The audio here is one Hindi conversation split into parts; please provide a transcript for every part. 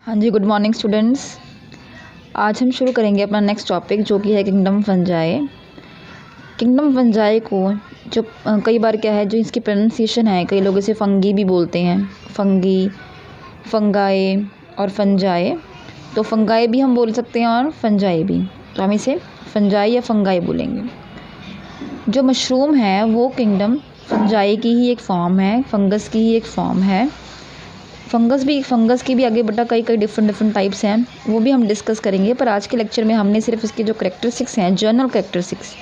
हाँ जी, गुड मॉर्निंग स्टूडेंट्स। आज हम शुरू करेंगे अपना नेक्स्ट टॉपिक जो कि है किंगडम फंजाई। किंगडम फंजाई को जो कई बार क्या है, जो इसकी प्रोनाउंसिएशन है, कई लोग इसे फंगी भी बोलते हैं, फंगी, फंगाए और फंजाए। तो फंगाई भी हम बोल सकते हैं और फंजाई भी, तो हम इसे फंजाई या फंगाई बोलेंगे। जो मशरूम है वो किंगडम फंजाई की ही एक फॉर्म है, फंगस की ही एक फॉर्म है। फंगस की भी आगे बेटा कई डिफरेंट टाइप्स हैं, वो भी हम डिस्कस करेंगे। पर आज के लेक्चर में हमने सिर्फ इसके जो करेक्टरिस्टिक्स हैं, जनरल करेक्टरिस्टिक्स,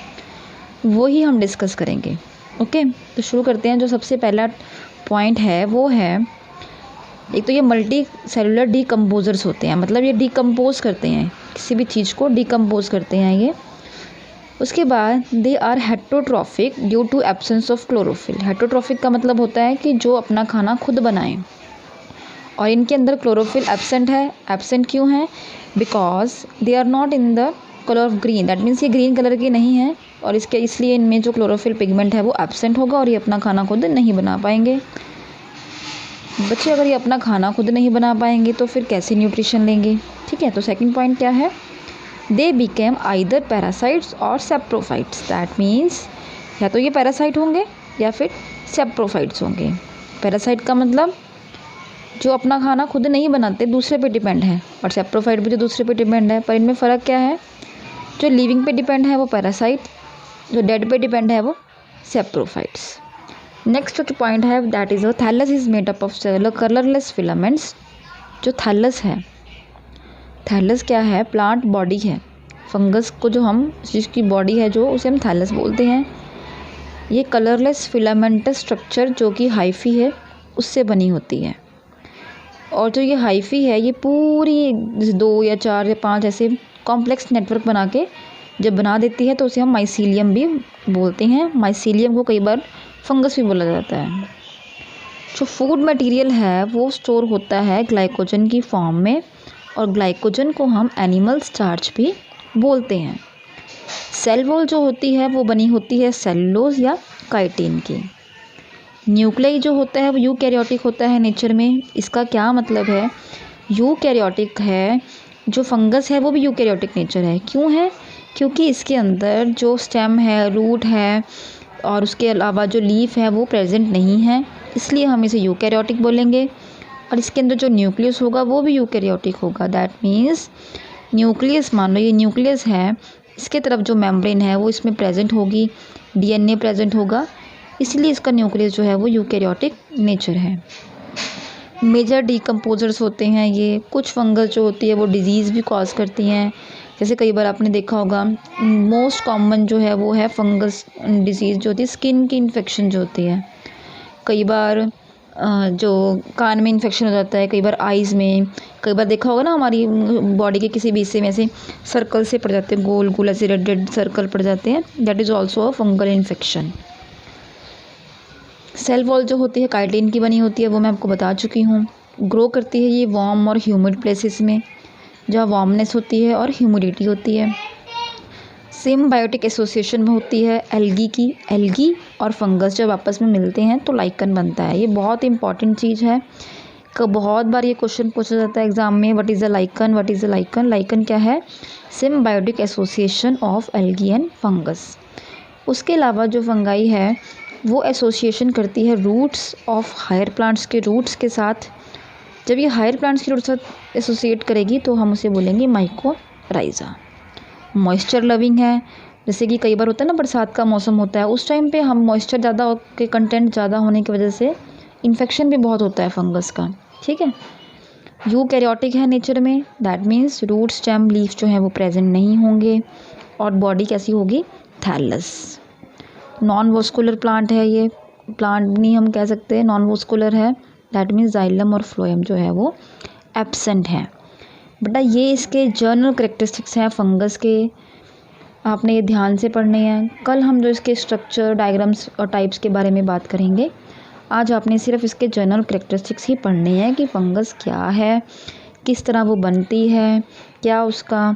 वो ही हम डिस्कस करेंगे। ओके, तो शुरू करते हैं। जो सबसे पहला पॉइंट है वो है, एक तो ये मल्टी सेलुलर डीकम्पोजर्स होते हैं, मतलब ये डीकम्पोज करते हैं, किसी भी चीज़ को डीकम्पोज करते हैं ये। उसके बाद they are heterotrophic due to absence of chlorophyll. Heterotrophic का मतलब होता है कि जो अपना खाना खुद बनाएं, और इनके अंदर क्लोरोफिल एब्सेंट है। एब्सेंट क्यों है? Because they are not in the colour of green, that means ये ग्रीन कलर के नहीं हैं, और इसलिए इनमें जो क्लोरोफिल पिगमेंट है वो एब्सेंट होगा और ये अपना खाना खुद नहीं बना पाएंगे। बच्चे अगर ये अपना खाना खुद नहीं बना पाएंगे तो फिर कैसे न्यूट्रिशन लेंगे? ठीक है, तो सेकंड पॉइंट क्या है? दे बिकेम आइदर पैरासाइट्स और सेप्रोफाइट्स। दैट मीन्स या तो ये पैरासाइट होंगे या फिर सेप्रोफाइट्स होंगे। पैरासाइट का मतलब जो अपना खाना खुद नहीं बनाते, दूसरे पे डिपेंड है, और सेप्रोफाइट भी जो दूसरे पे डिपेंड है। पर इनमें फ़र्क क्या है? जो लिविंग पे डिपेंड है वो पैरासाइट, जो डेड पे डिपेंड है वो सेप्रोफाइट्स। नेक्स्ट जो पॉइंट है that is thallus is made up of colourless filaments. जो थैलस है, थैलस क्या है? प्लांट बॉडी है। फंगस को जो हम जिसकी बॉडी है जो, उसे हम थैलस बोलते हैं। ये कलरलेस फिलामेंटस स्ट्रक्चर जो कि हाइफी है उससे बनी होती है, और जो ये हाइफी है ये पूरी 2 या 4 या 5 ऐसे कॉम्प्लेक्स नेटवर्क बना के जब बना देती है तो उसे हम माइसीलियम भी बोलते हैं। माइसीलियम को कई बार फंगस भी बोला जाता है। जो फूड मटेरियल है वो स्टोर होता है ग्लाइकोजन की फॉर्म में, और ग्लाइकोजन को हम एनिमल स्टार्च भी बोलते हैं। सेल वॉल जो होती है वो बनी होती है सेलुलोज या काइटिन की। न्यूक्लियाई जो होता है वो यूकैरियोटिक होता है नेचर में। इसका क्या मतलब है? यूकैरियोटिक है, जो फंगस है वो भी यूकैरियोटिक नेचर है। क्यों है? क्योंकि इसके अंदर जो स्टेम है, रूट है, और उसके अलावा जो लीफ है वो प्रेजेंट नहीं है, इसलिए हम इसे यूकैरियोटिक बोलेंगे। और इसके अंदर जो न्यूक्लियस होगा वो भी यूकैरियोटिक होगा। दैट मीन्स न्यूक्लियस, मान लो ये न्यूक्लियस है, इसके तरफ जो मेम्ब्रेन है वो इसमें प्रेजेंट होगी, डीएनए प्रेजेंट होगा, इसलिए इसका न्यूक्लियस जो है वो यूकैरियोटिक नेचर है। मेजर डीकम्पोजर्स होते हैं ये। कुछ फंगस जो होती है वो डिजीज़ भी कॉज करती हैं, जैसे कई बार आपने देखा होगा मोस्ट कॉमन जो है वो है फंगस डिजीज़ जो होती है, स्किन की इन्फेक्शन जो होती है। कई बार जो कान में इन्फेक्शन हो जाता है, कई बार आइज़ में, कई बार देखा होगा ना हमारी बॉडी के किसी भी हिस्से में ऐसे सर्कल से पड़ जाते हैं, गोल गोल ऐसे रेड रेड सर्कल पड़ जाते हैं, that is also a fungal infection. Cell wall जो होती है काइटिन की बनी होती है, वो मैं आपको बता चुकी हूँ। ग्रो करती है ये वार्म और ह्यूमिड प्लेसेस में, जहाँ वार्मनेस होती है और ह्यूमिडिटी होती है। सिम्बायोटिक एसोसिएशन में होती है एल्गी की। एल्गी और फंगस जब आपस में मिलते हैं तो लाइकन बनता है। ये बहुत इंपॉर्टेंट चीज़ है, बहुत बार ये क्वेश्चन पूछा जाता है एग्जाम में, what is a lichen, what is a lichen. Lichen क्या है? Symbiotic association of algae and fungus. उसके अलावा जो फंगाई है वो एसोसिएशन करती है रूट्स ऑफ हायर प्लांट्स के रूट्स के साथ। जब ये हायर प्लांट्स के रूट्स के साथ एसोसिएट करेगी तो हम उसे बोलेंगे माइकोराइजा। मॉइस्चर लविंग है, जैसे कि कई बार होता है ना, बरसात का मौसम होता है, उस टाइम पे हम मॉइस्चर ज़्यादा के कंटेंट ज़्यादा होने की वजह से इन्फेक्शन भी बहुत होता है फंगस का। ठीक है, यूकैरियोटिक है नेचर में, that means root, stem, leaf जो है वो प्रेजेंट नहीं होंगे, और बॉडी कैसी होगी? थैलस। नॉन वॉस्कुलर प्लांट है ये, प्लांट नहीं हम कह सकते, नॉन वॉस्कुलर है, दैट मीन्स जाइलम और फ्लोएम जो है वो एब्सेंट है। बेटा ये इसके जर्नल करेक्टरिस्टिक्स हैं फंगस के, आपने ये ध्यान से पढ़ने हैं। कल हम जो इसके स्ट्रक्चर, डायग्राम्स और टाइप्स के बारे में बात करेंगे। आज आपने सिर्फ इसके जर्नल करेक्टरिस्टिक्स ही पढ़ने हैं कि फंगस क्या है, किस तरह वो बनती है, क्या उसका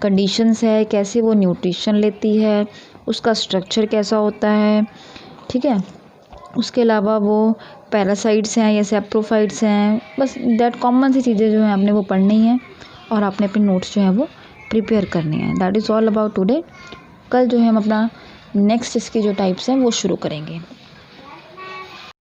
कंडीशंस है, कैसे वो न्यूट्रिशन लेती है, उसका स्ट्रक्चर कैसा होता है। ठीक है, उसके अलावा वो पैरासाइट्स हैं या सेप्रोफाइट्स हैं, बस दैट कॉमन सी चीज़ें जो हैं आपने वो पढ़नी है और आपने अपने नोट्स जो है वो प्रिपेयर करने हैं। That is all about today. कल जो है हम अपना नेक्स्ट इसकी जो टाइप्स हैं वो शुरू करेंगे।